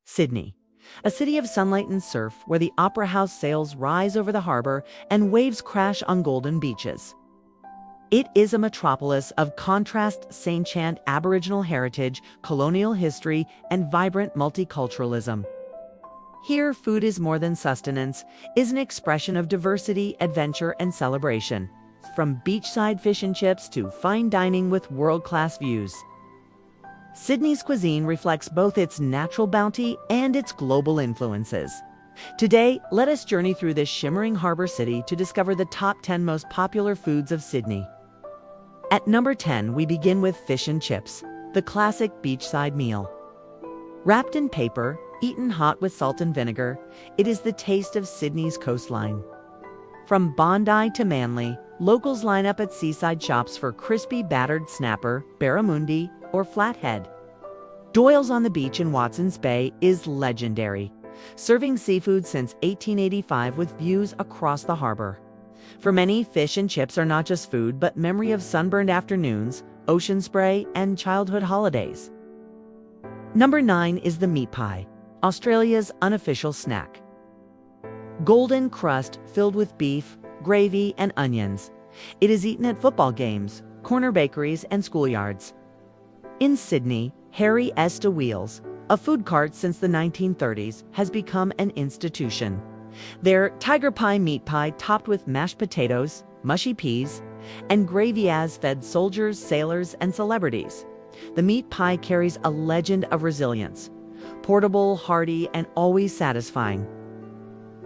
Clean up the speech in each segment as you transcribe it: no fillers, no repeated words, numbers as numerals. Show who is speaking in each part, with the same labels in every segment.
Speaker 1: Sydney, a city of sunlight and surf where the Opera House sails rise over the harbor and waves crash on golden beaches. It is a metropolis of contrast, sentient Aboriginal heritage, colonial history, and vibrant multiculturalism. Here, food is more than sustenance, is an expression of diversity, adventure, and celebration. From beachside fish and chips to fine dining with world-class views. Sydney's cuisine reflects both its natural bounty and its global influences. Today, let us journey through this shimmering harbor city to discover the top 10 most popular foods of Sydney. At number 10, we begin with fish and chips, the classic beachside meal. Wrapped in paper, eaten hot with salt and vinegar, it is the taste of Sydney's coastline. From Bondi to Manly, locals line up at seaside shops for crispy battered snapper, barramundi, or flathead. Doyle's on the beach in Watson's Bay is legendary, serving seafood since 1885 with views across the harbor. For many, fish and chips are not just food, but memory of sunburned afternoons, ocean spray, and childhood holidays. Number 9 is the meat pie, Australia's unofficial snack. Golden crust filled with beef, gravy, and onions. It is eaten at football games, corner bakeries, and schoolyards. In Sydney, Café de Wheels, a food cart since the 1930s, has become an institution. Their tiger pie meat pie topped with mashed potatoes, mushy peas, and gravy has fed soldiers, sailors, and celebrities. The meat pie carries a legend of resilience. Portable, hearty, and always satisfying.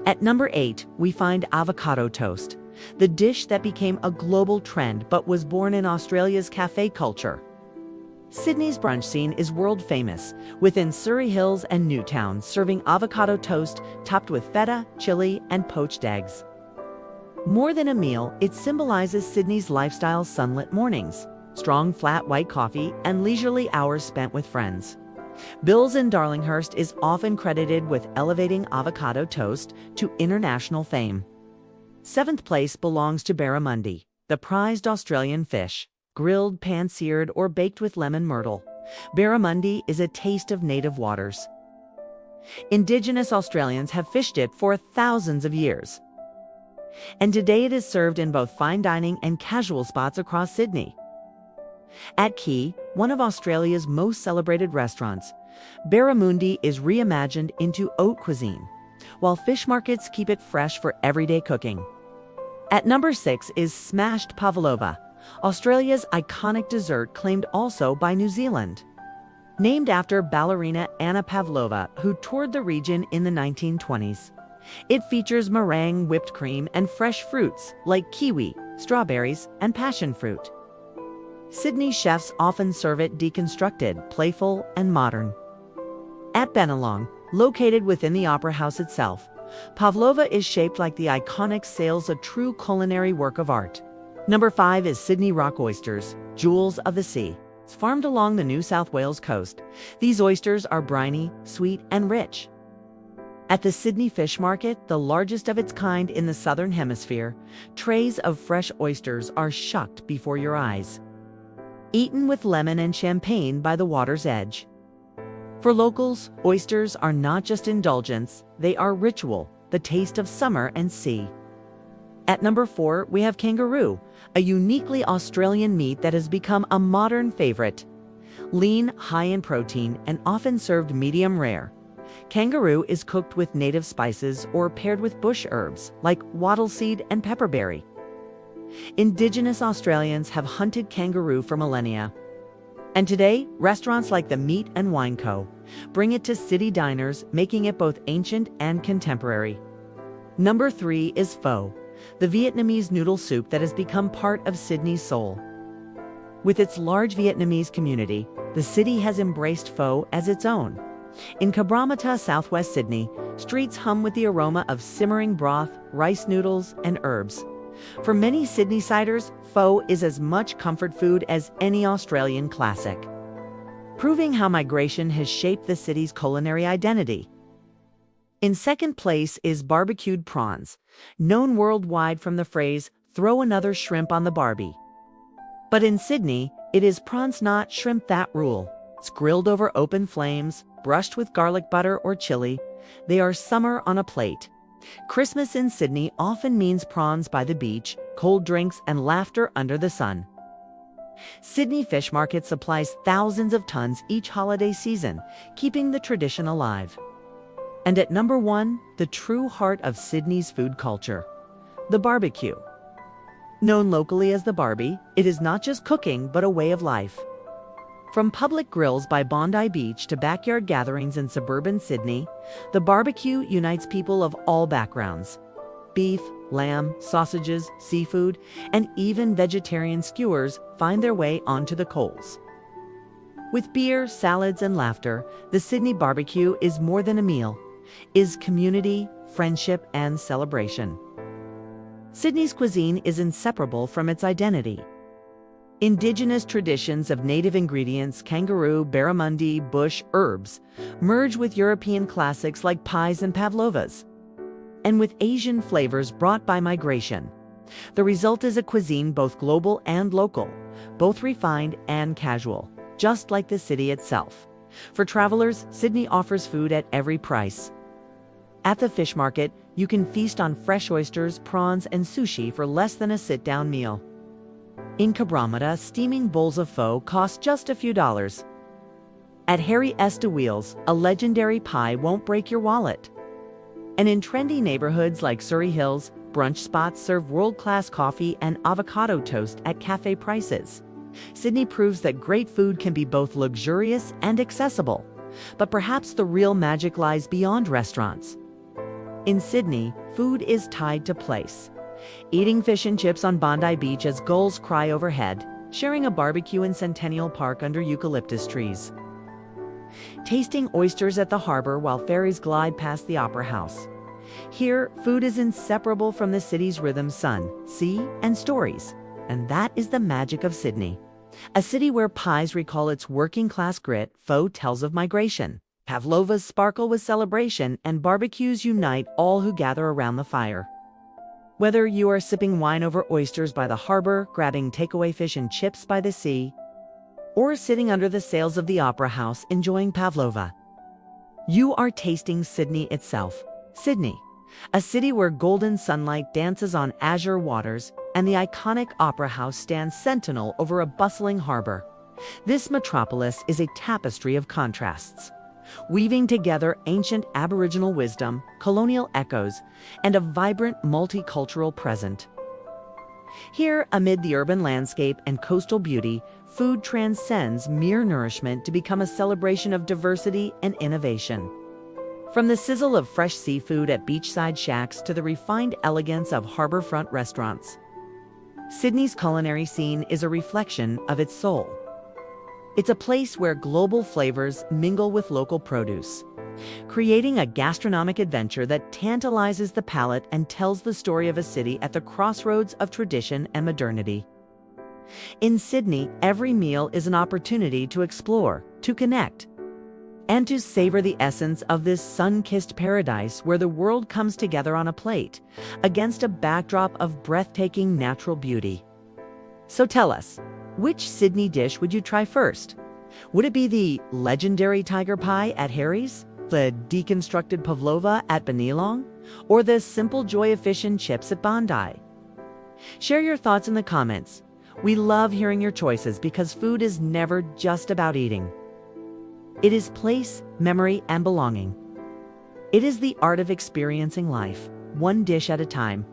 Speaker 1: At number 8, we find avocado toast, the dish that became a global trend but was born in Australia's cafe culture. Sydney's brunch scene is world famous, within Surrey Hills and Newtown serving avocado toast topped with feta, chili, and poached eggs. More than a meal, it symbolizes Sydney's lifestyle: sunlit mornings, strong flat white coffee, and leisurely hours spent with friends. Bill's in Darlinghurst is often credited with elevating avocado toast to international fame. 7th place belongs to Barramundi, the prized Australian fish. Grilled, pan-seared, or baked with lemon myrtle, barramundi is a taste of native waters. Indigenous Australians have fished it for thousands of years. And today it is served in both fine dining and casual spots across Sydney. At Quay, one of Australia's most celebrated restaurants, Barramundi is reimagined into haute cuisine, while fish markets keep it fresh for everyday cooking. At number 6 is smashed Pavlova, Australia's iconic dessert claimed also by New Zealand. Named after ballerina Anna Pavlova, who toured the region in the 1920s. It features meringue, whipped cream, and fresh fruits like kiwi, strawberries, and passion fruit. Sydney chefs often serve it deconstructed, playful, and modern. At Bennelong, located within the Opera House itself, Pavlova is shaped like the iconic sails, a true culinary work of art. Number 5 is Sydney rock oysters, jewels of the sea. It's farmed along the New South Wales coast. These oysters are briny, sweet, and rich. At the Sydney Fish Market, the largest of its kind in the Southern Hemisphere, trays of fresh oysters are shucked before your eyes. Eaten with lemon and champagne by the water's edge. For locals, oysters are not just indulgence, they are ritual, the taste of summer and sea. At number 4, we have kangaroo, a uniquely Australian meat that has become a modern favorite. Lean, high in protein, and often served medium rare. Kangaroo is cooked with native spices or paired with bush herbs like wattle seed and pepperberry. Indigenous Australians have hunted kangaroo for millennia. And today, restaurants like the Meat and Wine Co. bring it to city diners, making it both ancient and contemporary. Number 3 is pho, the Vietnamese noodle soup that has become part of Sydney's soul. With its large Vietnamese community, the city has embraced pho as its own. In Cabramatta, southwest Sydney, streets hum with the aroma of simmering broth, rice noodles, and herbs. For many Sydneysiders, pho is as much comfort food as any Australian classic, proving how migration has shaped the city's culinary identity. In 2nd place is barbecued prawns, known worldwide from the phrase, "throw another shrimp on the barbie." But in Sydney, it is prawns not shrimp that rule. It's grilled over open flames, brushed with garlic butter or chili, they are summer on a plate. Christmas in Sydney often means prawns by the beach, cold drinks, and laughter under the sun. Sydney Fish Market supplies thousands of tons each holiday season, keeping the tradition alive. And at number 1, the true heart of Sydney's food culture, the barbecue. Known locally as the Barbie, it is not just cooking but a way of life. From public grills by Bondi Beach to backyard gatherings in suburban Sydney, the barbecue unites people of all backgrounds. Beef, lamb, sausages, seafood, and even vegetarian skewers find their way onto the coals. With beer, salads, and laughter, the Sydney barbecue is more than a meal, is community, friendship, and celebration. Sydney's cuisine is inseparable from its identity. Indigenous traditions of native ingredients, kangaroo, barramundi, bush, herbs, merge with European classics like pies and pavlovas, and with Asian flavors brought by migration. The result is a cuisine both global and local, both refined and casual, just like the city itself. For travelers, Sydney offers food at every price. At the fish market, you can feast on fresh oysters, prawns, and sushi for less than a sit-down meal. In Cabramatta, steaming bowls of pho cost just a few dollars. At Café de Wheels, a legendary pie won't break your wallet. And in trendy neighborhoods like Surrey Hills, brunch spots serve world-class coffee and avocado toast at cafe prices. Sydney proves that great food can be both luxurious and accessible. But perhaps the real magic lies beyond restaurants. In Sydney, food is tied to place. Eating fish and chips on Bondi Beach as gulls cry overhead, sharing a barbecue in Centennial Park under eucalyptus trees. Tasting oysters at the harbor while ferries glide past the Opera House. Here, food is inseparable from the city's rhythm, sun, sea, and stories. And that is the magic of Sydney. A city where pies recall its working-class grit, pho tells of migration, pavlovas sparkle with celebration, and barbecues unite all who gather around the fire. Whether you are sipping wine over oysters by the harbor, grabbing takeaway fish and chips by the sea, or sitting under the sails of the Opera House enjoying pavlova, you are tasting Sydney itself. Sydney, a city where golden sunlight dances on azure waters and the iconic Opera House stands sentinel over a bustling harbor. This metropolis is a tapestry of contrasts, weaving together ancient Aboriginal wisdom, colonial echoes, and a vibrant multicultural present. Here, amid the urban landscape and coastal beauty, food transcends mere nourishment to become a celebration of diversity and innovation. From the sizzle of fresh seafood at beachside shacks to the refined elegance of harborfront restaurants, Sydney's culinary scene is a reflection of its soul. It's a place where global flavors mingle with local produce, creating a gastronomic adventure that tantalizes the palate and tells the story of a city at the crossroads of tradition and modernity. In Sydney, every meal is an opportunity to explore, to connect, and to savor the essence of this sun-kissed paradise where the world comes together on a plate, against a backdrop of breathtaking natural beauty. So tell us, which Sydney dish would you try first? Would it be the legendary tiger pie at Harry's, the deconstructed pavlova at Bennelong, or the simple joy of fish and chips at Bondi? Share your thoughts in the comments. We love hearing your choices because food is never just about eating. It is place, memory, and belonging. It is the art of experiencing life, one dish at a time.